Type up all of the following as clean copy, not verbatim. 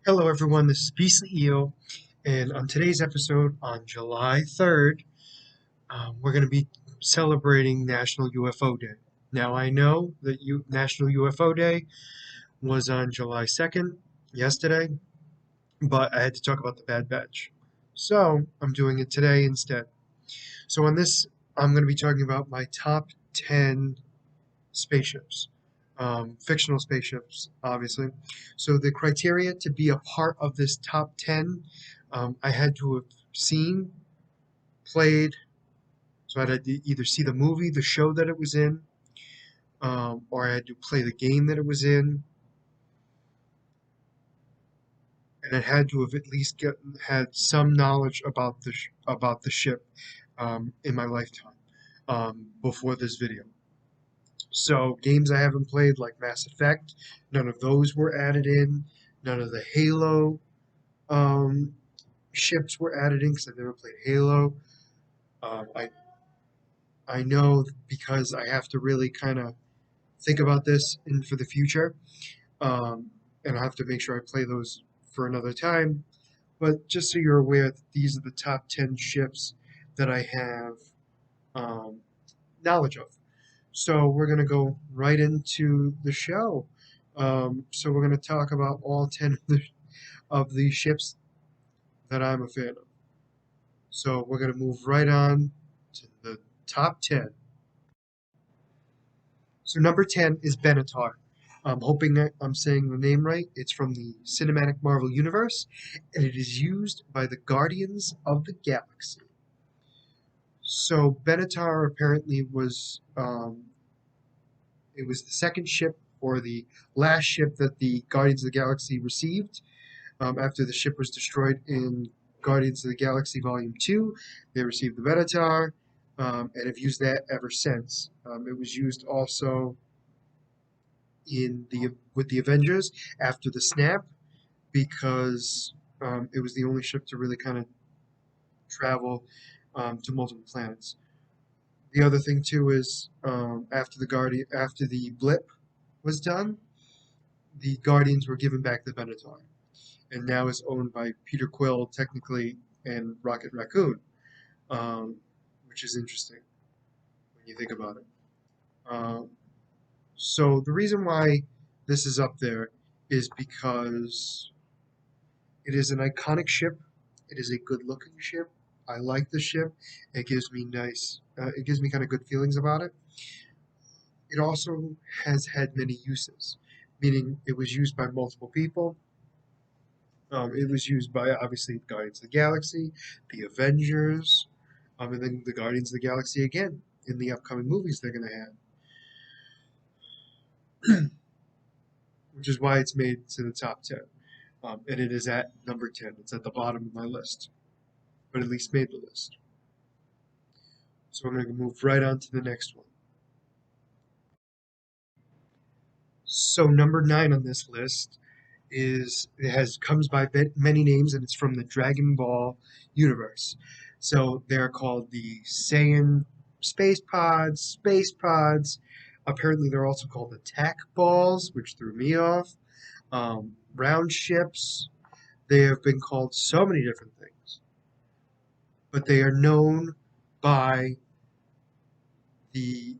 Hello everyone, this is Beastly EO, and on today's episode, on July 3rd, we're going to be celebrating National UFO Day. Now I know that National UFO Day was on July 2nd, yesterday, but I had to talk about the Bad Batch. So I'm doing it today instead. So on this, I'm going to be talking about my top 10 spaceships, fictional spaceships, obviously. So the criteria to be a part of this top 10, I had to have seen, played, so I had to either see the movie, the show that it was in, or I had to play the game that it was in, and it had to have at least had some knowledge about the ship in my lifetime before this video. So games I haven't played like Mass Effect, none of those were added in. None of the Halo um, ships were added in because I've never played Halo. Um, I I know because I have to really kind of think about this in for the future, um, and I have to make sure I play those for another time. But just so you're aware, these are the top 10 ships that I have um, knowledge of. So we're going to go right into the show. So we're going to talk about all 10 of the ships that I'm a fan of. So we're going to move right on to the top 10. So number 10 is Benatar. I'm hoping that I'm saying the name right. It's from the Cinematic Marvel Universe, and it is used by the Guardians of the Galaxy. So Benatar apparently was it was the second ship or the last ship that the Guardians of the Galaxy received after the ship was destroyed in Guardians of the Galaxy Volume 2. They received the Benatar and have used that ever since. It was used also in the with the Avengers after the snap because it was the only ship to really kind of travel to multiple planets. The other thing too is after the blip was done, the Guardians were given back the Benatar, and now is owned by Peter Quill technically and Rocket Raccoon, um, which is interesting when you think about it. Um, so the reason why this is up there is because it is an iconic ship. It is a good-looking ship. I like the ship. It gives me It gives me kind of good feelings about it. It also has had many uses, meaning it was used by multiple people. It was used by obviously Guardians of the Galaxy, the Avengers, and then the Guardians of the Galaxy again in the upcoming movies they're going to have, which is why it's made to the top 10. And it is at number 10. It's at the bottom of my list, but at least made the list. So I'm going to move right on to the next one. So number 9 on this list is it has comes by many names, and it's from the Dragon Ball universe. So they're called the Saiyan Spacepods. Apparently, they're also called attack balls, which threw me off. Round ships. They have been called so many different things, but they are known by the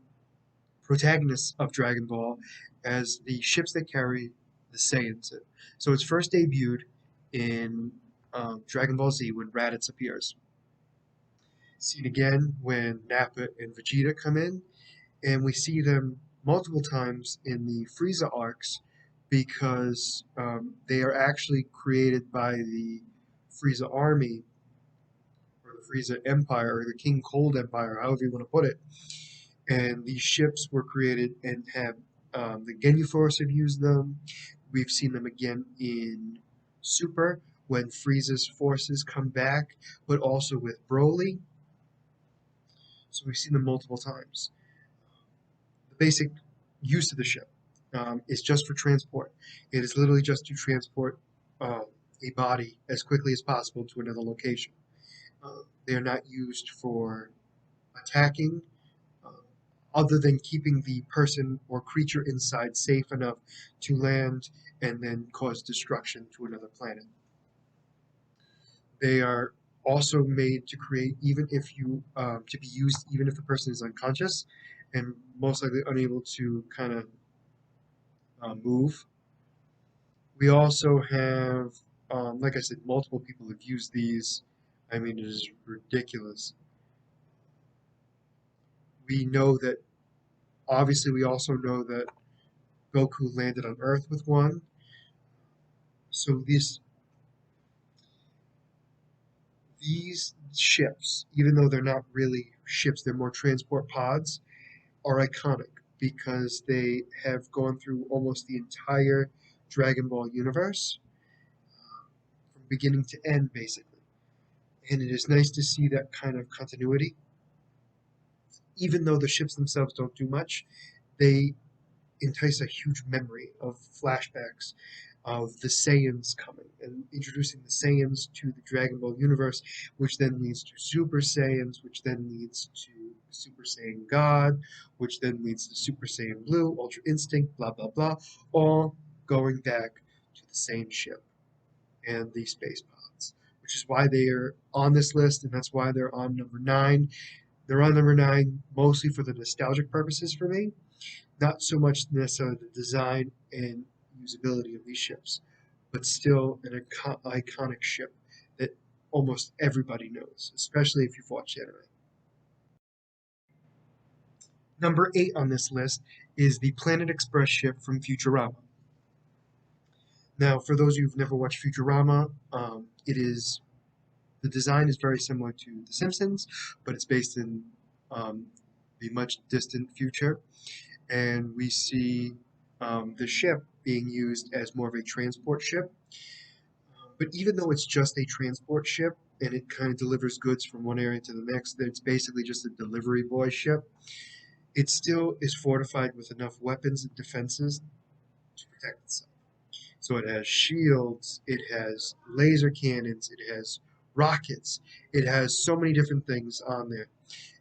protagonists of Dragon Ball as the ships that carry the Saiyans in. So it's first debuted in Dragon Ball Z when Raditz appears. Seen again when Nappa and Vegeta come in, and we see them multiple times in the Frieza arcs because they are actually created by the Frieza army or the Frieza Empire or the King Cold Empire, however you want to put it. And these ships were created and have the Ginyu Force have used them. We've seen them again in Super when Frieza's forces come back, but also with Broly. So we've seen them multiple times. The basic use of the ship is just for transport. It is literally just to transport a body as quickly as possible to another location. They are not used for attacking. Uh, other than keeping the person or creature inside safe enough to land and then cause destruction to another planet. They are also made to create, even if you to be used, even if the person is unconscious and most likely unable to kind of move. We also have, like I said, multiple people have used these. I mean, it is ridiculous. We know that, obviously, we also know that Goku landed on Earth with one. So these ships, even though they're not really ships, they're more transport pods, are iconic because they have gone through almost the entire Dragon Ball universe, from beginning to end, basically. And it is nice to see that kind of continuity. Even though the ships themselves don't do much, they entice a huge memory of flashbacks of the Saiyans coming and introducing the Saiyans to the Dragon Ball universe, which then leads to Super Saiyans, which then leads to Super Saiyan God, which then leads to Super Saiyan Blue, Ultra Instinct, blah blah blah, all going back to the same ship and the Spacepods, which is why they are on this list, and that's why they're on number 9. They're on number 9 mostly for the nostalgic purposes for me, not so much necessarily the design and usability of these ships, but still an iconic ship that almost everybody knows, especially if you've watched anime. Number 8 on this list is the Planet Express ship from Futurama. Now, for those of you who've never watched Futurama, the design is very similar to The Simpsons, but it's based in the much distant future. And we see the ship being used as more of a transport ship. But even though it's just a transport ship and it kind of delivers goods from one area to the next, it's basically just a delivery boy ship, it still is fortified with enough weapons and defenses to protect itself. So it has shields, it has laser cannons, it has rockets, it has so many different things on there.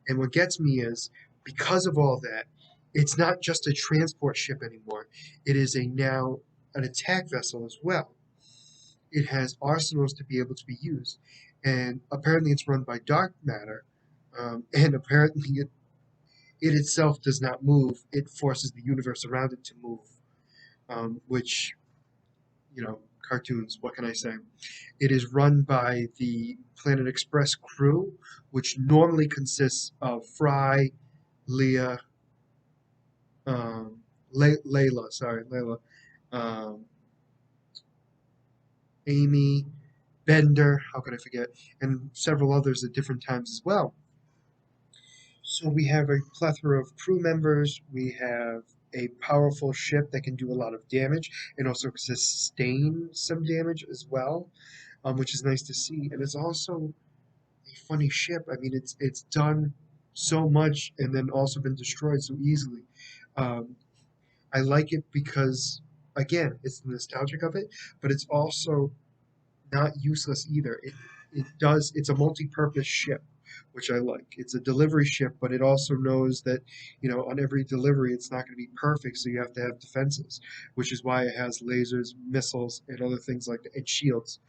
And what gets me is, because of all that, it's not just a transport ship anymore. It is now an attack vessel as well. It has arsenals to be able to be used. And apparently it's run by dark matter. And apparently it itself does not move. It forces the universe around it to move. Which, cartoons, what can I say? It is run by the Planet Express crew, which normally consists of Fry, Leah, Layla, um, Amy, Bender, how could I forget, and several others at different times as well. So we have a plethora of crew members. We have a powerful ship that can do a lot of damage and also sustain some damage as well, which is nice to see. And it's also a funny ship. I mean, it's done so much and then also been destroyed so easily. Um, I like it because, again, it's the nostalgic of it, but it's also not useless either. It's a multi-purpose ship, which I like. It's a delivery ship, but it also knows that, on every delivery it's not going to be perfect, so you have to have defenses, which is why it has lasers, missiles, and other things like that, and shields,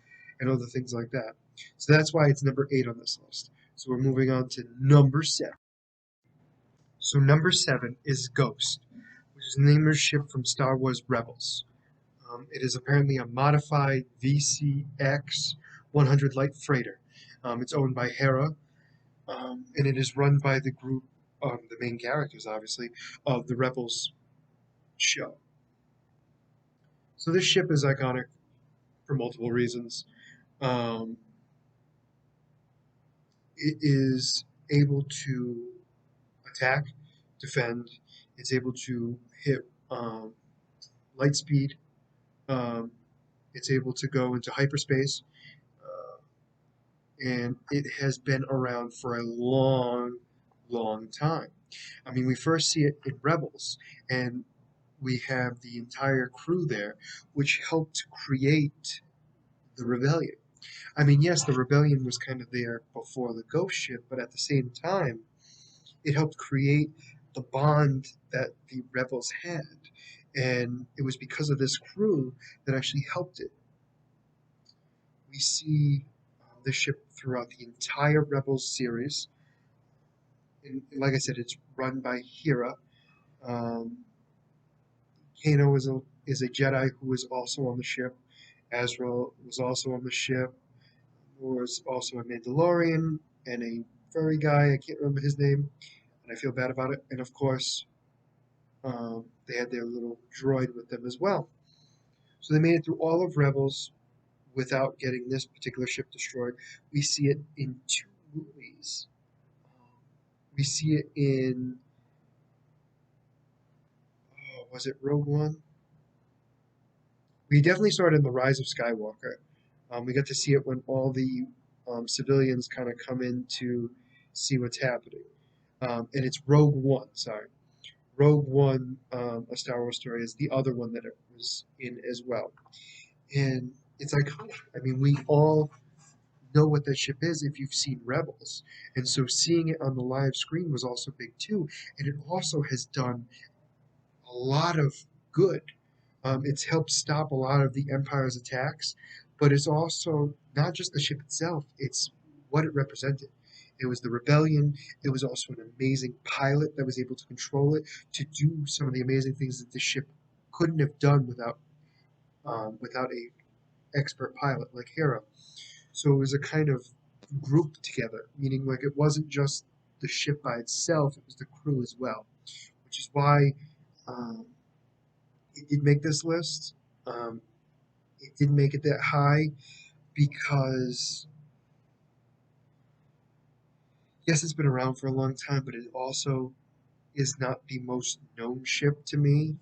and other things like that. So that's why it's number 8 on this list. So we're moving on to number 7. So number 7 is Ghost, which is the name of a ship from Star Wars Rebels. It is apparently a modified VCX 100 light freighter. It's owned by Hera, and it is run by the group, the main characters, obviously, of the Rebels show. So this ship is iconic for multiple reasons. Um, it is able to attack, defend. It's able to hit light speed. Um, it's able to go into hyperspace. And it has been around for a long, long time. I mean, we first see it in Rebels, and we have the entire crew there, which helped create the rebellion. I mean, yes, the rebellion was kind of there before the Ghost ship, but at the same time, it helped create the bond that the rebels had, and it was because of this crew that actually helped it. We see the ship throughout the entire Rebels series, and like I said, it's run by Hera. Um, Kano is a Jedi who was also on the ship. Azrael was also on the ship. Was also a Mandalorian and a furry guy. I can't remember his name, and I feel bad about it. And of course, they had their little droid with them as well. So they made it through all of Rebels without getting this particular ship destroyed. We see it in two movies. We see it in, was it Rogue One? We definitely saw it in The Rise of Skywalker. We got to see it when all the civilians kind of come in to see what's happening. And it's Rogue One, sorry. Rogue One, A Star Wars Story, is the other one that it was in as well. And it's iconic. I mean, we all know what that ship is if you've seen Rebels. And so seeing it on the live screen was also big too. And it also has done a lot of good. It's helped stop a lot of the Empire's attacks, but it's also not just the ship itself, it's what it represented. It was the rebellion. It was also an amazing pilot that was able to control it, to do some of the amazing things that the ship couldn't have done without a expert pilot like Hera. So it was a kind of group together, meaning like it wasn't just the ship by itself; it was the crew as well, which is why um, it did make this list. Um, it didn't make it that high because yes, it's been around for a long time, but it also is not the most known ship to me.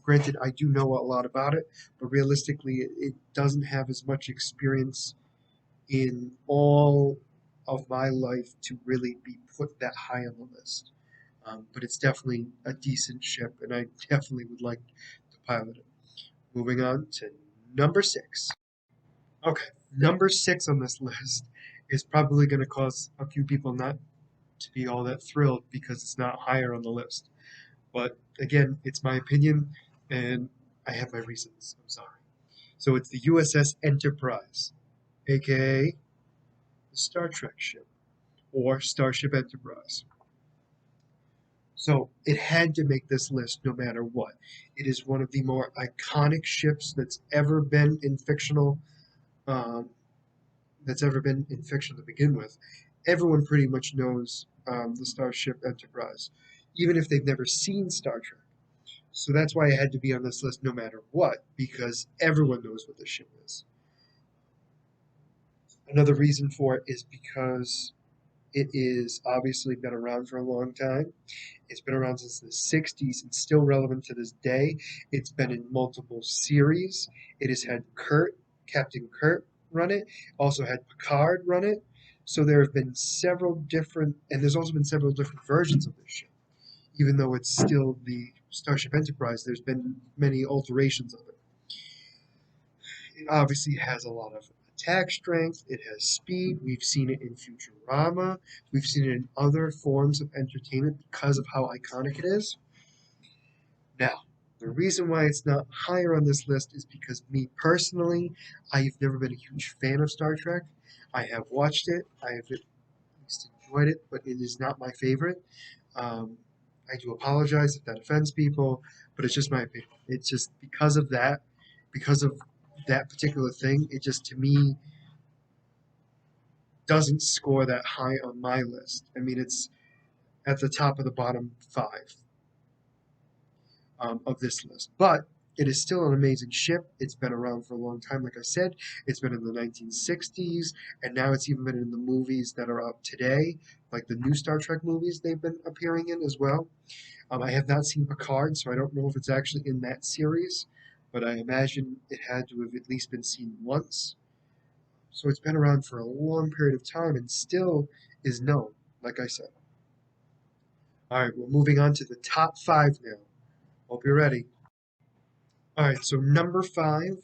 Granted, I do know a lot about it, but realistically, it doesn't have as much experience in all of my life to really be put that high on the list. But it's definitely a decent ship, and I definitely would like to pilot it. Moving on to number six. Okay, number six on this list is probably going to cause a few people not to be all that thrilled because it's not higher on the list. But again, it's my opinion, and I have my reasons. I'm sorry. So it's the USS Enterprise, aka the Star Trek ship, or Starship Enterprise. So it had to make this list no matter what. It is one of the more iconic ships um, that's ever been in fiction to begin with. Everyone pretty much knows the Starship Enterprise, even if they've never seen Star Trek. So that's why it had to be on this list no matter what, because everyone knows what this ship is. Another reason for it is because it is obviously been around for a long time. It's been around since the 60s and still relevant to this day. It's been in multiple series. It has had Captain Kurt run it, also had Picard run it. So there have been several different, and there's also been several different versions of this ship. Even though it's still the Starship Enterprise, there's been many alterations of it. It obviously has a lot of attack strength, it has speed. We've seen it in Futurama, we've seen it in other forms of entertainment because of how iconic it is. Now, the reason why it's not higher on this list is because me personally, I've never been a huge fan of Star Trek. I have watched it, I have at least enjoyed it, but it is not my favorite. Um, I do apologize if that offends people, but it's just my opinion. It's just because of that particular thing, it just to me doesn't score that high on my list. I mean, it's at the top of the bottom five of this list, but it is still an amazing ship. It's been around for a long time, like I said. It's been in the 1960s, and now it's even been in the movies that are out today, like the new Star Trek movies they've been appearing in as well. I have not seen Picard, so I don't know if it's actually in that series, but I imagine it had to have at least been seen once. So it's been around for a long period of time and still is known, like I said. All right, we're moving on to the top five now. Hope you're ready. All right, so number five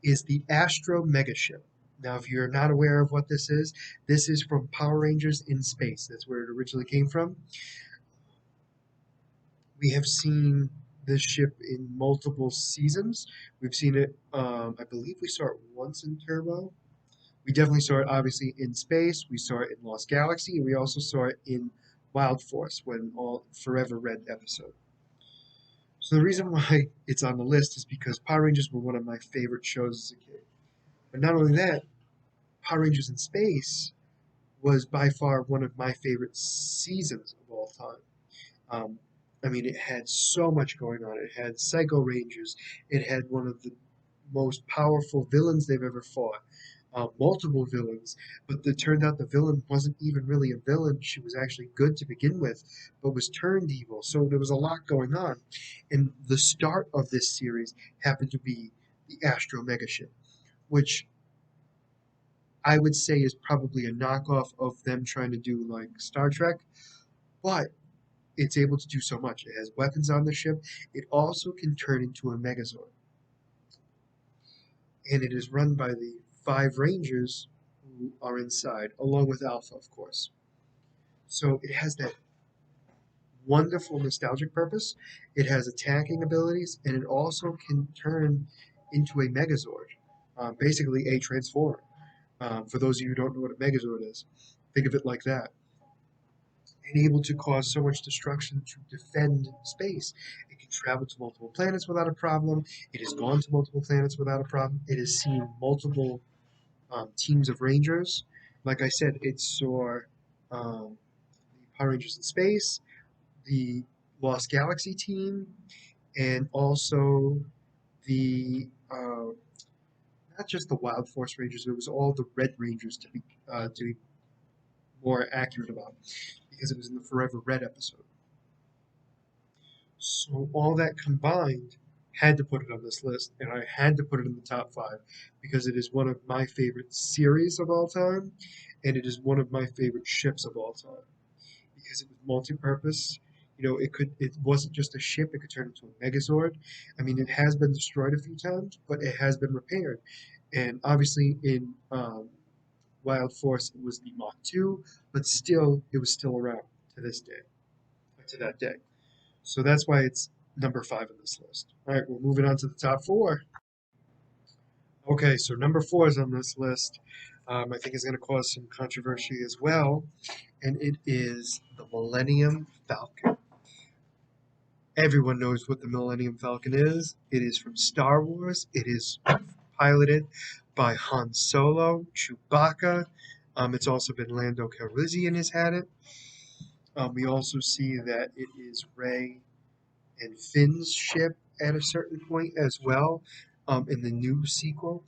is the Astro Megaship. Now, if you're not aware of what this is from Power Rangers in Space. That's where it originally came from. We have seen this ship in multiple seasons. We've seen it, I believe we saw it once in Turbo. We definitely saw it obviously in space. We saw it in Lost Galaxy, and we also saw it in Wild Force when all Forever Red episode. So the reason why it's on the list is because Power Rangers were one of my favorite shows as a kid. But not only that, Power Rangers in Space was by far one of my favorite seasons of all time. Um, I mean, it had so much going on. It had Psycho Rangers. It had one of the most powerful villains they've ever fought. Multiple villains, but it turned out the villain wasn't even really a villain. She was actually good to begin with, but was turned evil. So there was a lot going on. And the start of this series happened to be the Astro Megaship, which I would say is probably a knockoff of them trying to do like Star Trek, but it's able to do so much. It has weapons on the ship. It also can turn into a Megazord. And it is run by the 5 Rangers who are inside, along with Alpha, of course. So it has that wonderful nostalgic purpose. It has attacking abilities, and it also can turn into a Megazord, basically a Transformer. For those of you who don't know what a Megazord is, think of it like that. And able to cause so much destruction to defend space. It can travel to multiple planets without a problem. It has gone to multiple planets without a problem. It has seen multiple teams of Rangers. Like I said, it saw the Power Rangers in Space, the Lost Galaxy team, and also the not just the Wild Force Rangers. It was all the Red Rangers to be more accurate about, because it was in the Forever Red episode. So all that combined had to put it on this list, and I had to put it in the top 5 because it is one of my favorite series of all time, and it is one of my favorite ships of all time because it was multi-purpose. You know, it wasn't just a ship; it could turn into a Megazord. I mean, it has been destroyed a few times, but it has been repaired, and obviously in Wild Force it was the Mach 2, but still it was still around to this day, to that day. So that's why it's number 5 on this list. All right, we're moving on to the top 4. Okay, so number 4 is on this list. I think it's going to cause some controversy as well, and it is the Millennium Falcon. Everyone knows what the Millennium Falcon is. It is from Star Wars. It is piloted by Han Solo, Chewbacca. It's also been Lando Calrissian has had it. We also see that it is Rey and Finn's ship at a certain point as well in the new sequel.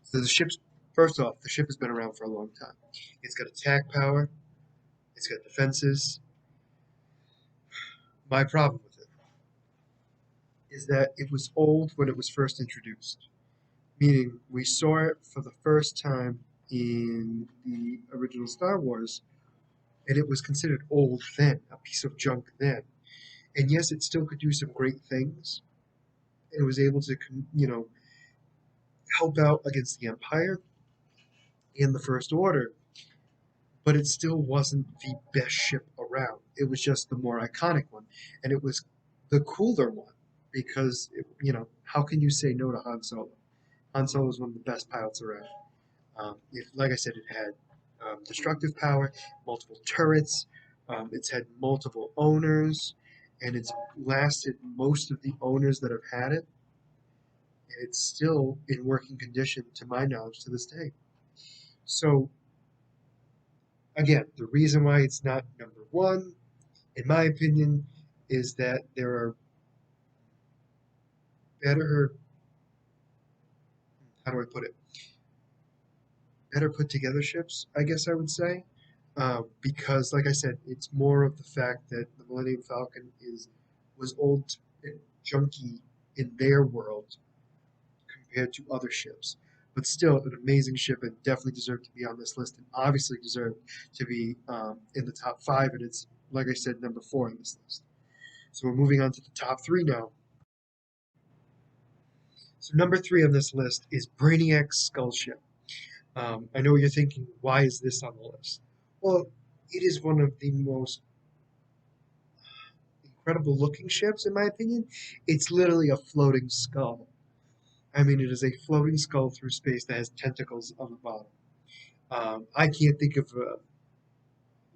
So the ship's first off, the ship has been around for a long time. It's got attack power. It's got defenses. My problem with it is that it was old when it was first introduced, meaning we saw it for the first time in the original Star Wars, and it was considered old then, a piece of junk then. And yes, it still could do some great things. It was able to, help out against the Empire and the First Order, but it still wasn't the best ship around. It was just the more iconic one, and it was the cooler one because, how can you say no to Han Solo? Han Solo is one of the best pilots around. If, like I said, it had destructive power, multiple turrets, it's had multiple owners, and it's lasted most of the owners that have had it, and it's still in working condition to my knowledge to this day. So again, the reason why it's not number 1, in my opinion, is that there are better, how do I put it, better put together ships, I guess I would say. Because, like I said, it's more of the fact that the Millennium Falcon was old and junky in their world compared to other ships. But still, an amazing ship and definitely deserved to be on this list and obviously deserved to be in the top 5. And it's, like I said, number 4 on this list. So we're moving on to the top 3 now. So number 3 on this list is Brainiac Sculpture. I know what you're thinking, why is this on the list? Well, it is one of the most incredible looking ships, in my opinion. It's literally a floating skull. I mean, it is a floating skull through space that has tentacles on the bottom. I can't think of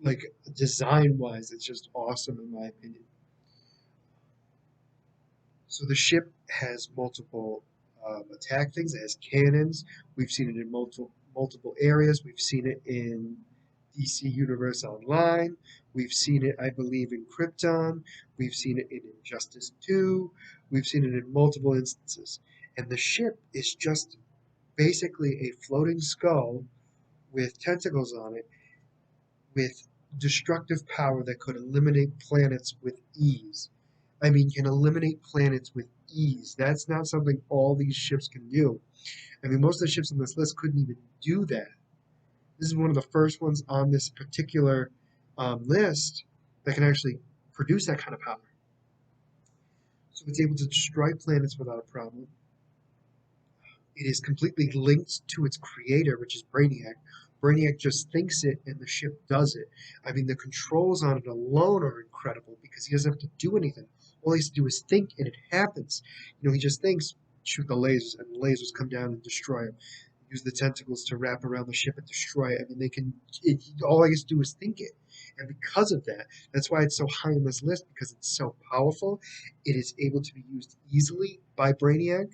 like design wise, it's just awesome in my opinion. So the ship has multiple attack things. It has cannons. We've seen it in multiple areas. We've seen it in DC Universe Online. We've seen it, I believe, in Krypton. We've seen it in Injustice 2. We've seen it in multiple instances. And the ship is just basically a floating skull with tentacles on it, with destructive power that could eliminate planets with ease. I mean, can eliminate planets with ease. That's not something all these ships can do. I mean, most of the ships on this list couldn't even do that. This is one of the first ones on this particular list that can actually produce that kind of power. So it's able to destroy planets without a problem. It is completely linked to its creator, which is Brainiac. Brainiac just thinks it and the ship does it. I mean, the controls on it alone are incredible because he doesn't have to do anything. All he has to do is think and it happens. You know, he just thinks, shoot the lasers, and the lasers come down and destroy him. Use the tentacles to wrap around the ship and destroy it. I mean, all he has to do is think it. And because of that, that's why it's so high on this list because it's so powerful. It is able to be used easily by Brainiac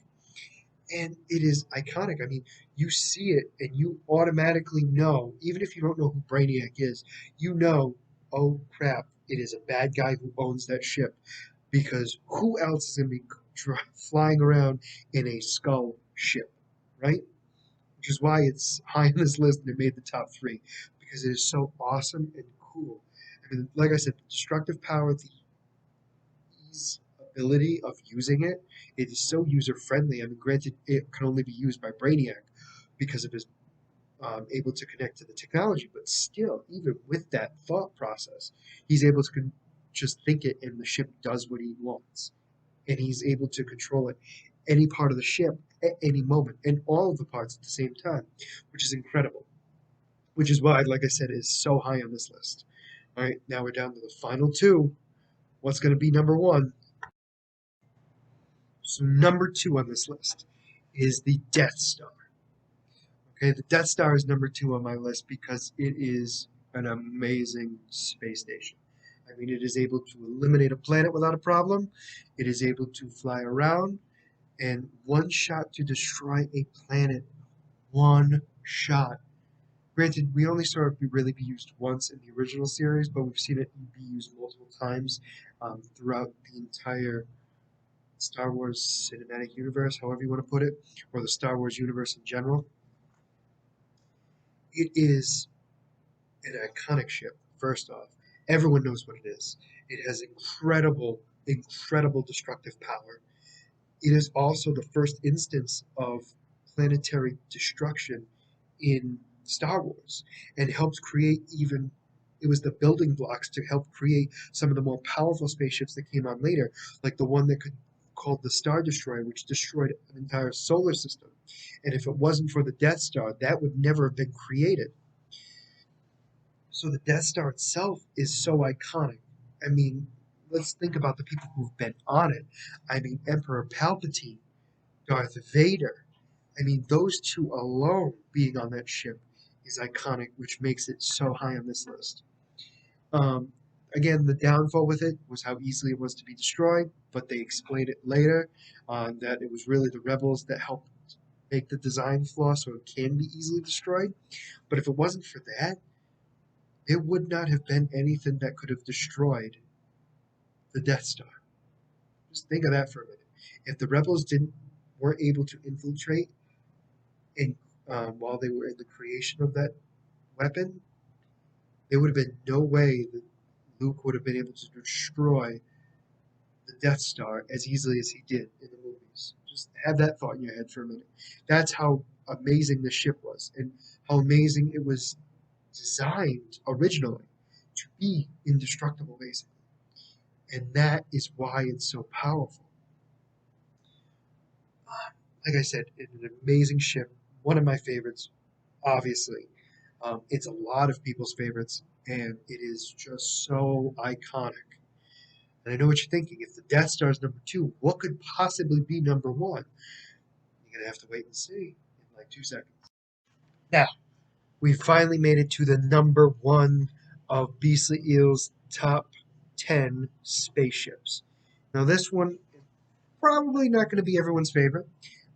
and it is iconic. I mean, you see it and you automatically know, even if you don't know who Brainiac is, you know, oh crap, it is a bad guy who owns that ship. Because who else is going to be flying around in a skull ship, right? Which is why it's high on this list and it made the top three because it is so awesome and cool. I mean, like I said, the destructive power, the ease ability of using it. It is so user friendly. I mean, granted, it can only be used by Brainiac because of his able to connect to the technology, but still, even with that thought process, he's able to just think it, and the ship does what he wants, and he's able to control it any part of the ship at any moment, and all of the parts at the same time, which is incredible. Which is why, like I said, it is so high on this list. All right, now we're down to the final two. What's going to be number one? So number two on this list is the Death Star. Okay, the Death Star is number two on my list because it is an amazing space station. I mean, it is able to eliminate a planet without a problem. It is able to fly around, and one shot to destroy a planet. One shot. Granted, we only saw it really be used once in the original series, but we've seen it be used multiple times throughout the entire Star Wars cinematic universe, however you want to put it, or the Star Wars universe in general. It is an iconic ship, first off. Everyone knows what it is. It has incredible destructive power. It is also the first instance of planetary destruction in Star Wars and helped create even it was the building blocks to help create some of the more powerful spaceships that came on later, like the one that could called the Star Destroyer, which destroyed an entire solar system. And if it wasn't for the Death Star, that would never have been created. So the Death Star itself is so iconic. I mean, let's think about the people who've been on it. I mean, Emperor Palpatine, Darth Vader. I mean, those two alone being on that ship is iconic, which makes it so high on this list. Um, Again, the downfall with it was how easily it was to be destroyed, but they explained it later that it was really the rebels that helped make the design flaw so it can be easily destroyed. But if it wasn't for that, there would not have been anything that could have destroyed the Death Star. Just think of that for a minute. If the rebels didn't weren't able to infiltrate in while they were in the creation of that weapon, there would have been no way that Luke would have been able to destroy the Death Star as easily as he did in the movies. Just have that thought in your head for a minute. That's how amazing the ship was and how amazing it was designed originally to be indestructible, basically. And that is why it's so powerful. Like I said, it's an amazing ship, one of my favorites, obviously. It's a lot of people's favorites, and it is just so iconic. And I know what you're thinking. If the Death Star is number 2, what could possibly be number 1? You're going to have to wait and see in like 2 seconds. Now, we finally made it to the number 1 of Beastly Eel's top 10 spaceships. Now, this one is probably not going to be everyone's favorite,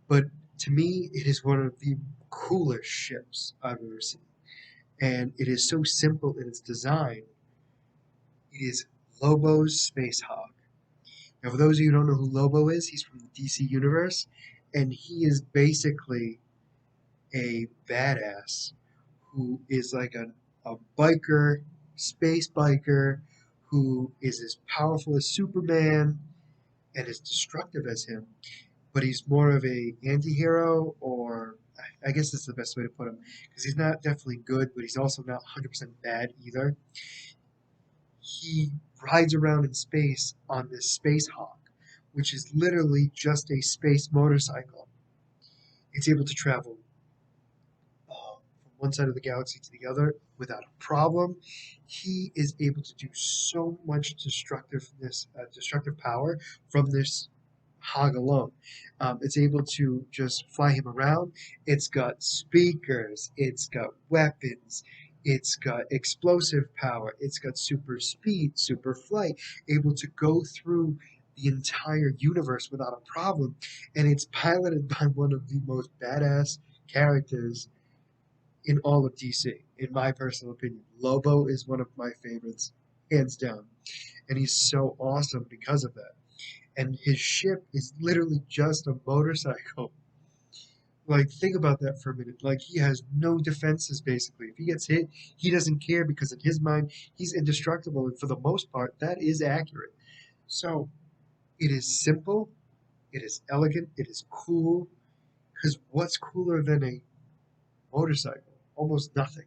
but to me, it is one of the coolest ships I've ever seen. And it is so simple in its design. It is Lobo's Space Hog. Now, for those of you who don't know who Lobo is, he's from the DC universe, and he is basically a badass who is like a biker, space biker, who is as powerful as Superman and as destructive as him, but he's more of a anti-hero, or I guess that's the best way to put him, because he's not definitely good, but he's also not 100% bad either. He rides around in space on this Space Hawk, which is literally just a space motorcycle. It's able to travel from one side of the galaxy to the other without a problem. He is able to do so much destructive power from this hog alone. It's able to just fly him around. It's got speakers. It's got weapons. It's got explosive power. It's got super speed, super flight, able to go through the entire universe without a problem. And it's piloted by one of the most badass characters in all of DC, in my personal opinion. Lobo is one of my favorites, hands down. And he's so awesome because of that. And his ship is literally just a motorcycle. Like, think about that for a minute. Like, he has no defenses, basically. If he gets hit, he doesn't care because, in his mind, he's indestructible. And for the most part, that is accurate. So, it is simple, it is elegant, it is cool. Because what's cooler than a motorcycle? Almost nothing.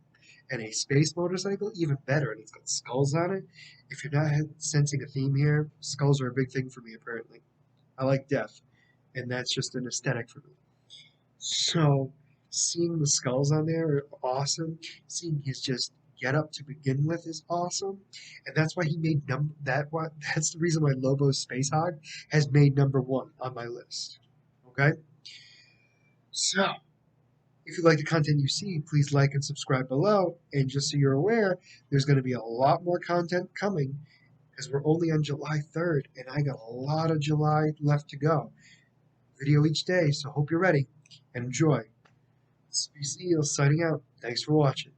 And a space motorcycle, even better. And it's got skulls on it. If you're not sensing a theme here, skulls are a big thing for me, apparently. I like death, and that's just an aesthetic for me. So, seeing the skulls on there are awesome. Seeing his just get up to begin with is awesome, and that's why he made That's the reason why Lobo's Space Hog has made number 1 on my list. Okay, so if you like the content you see, please like and subscribe below. And just so you're aware, there's going to be a lot more content coming because we're only on July 3rd, and I got a lot of July left to go. Video each day, so hope you're ready and enjoy. Space Eel signing out. Thanks for watching.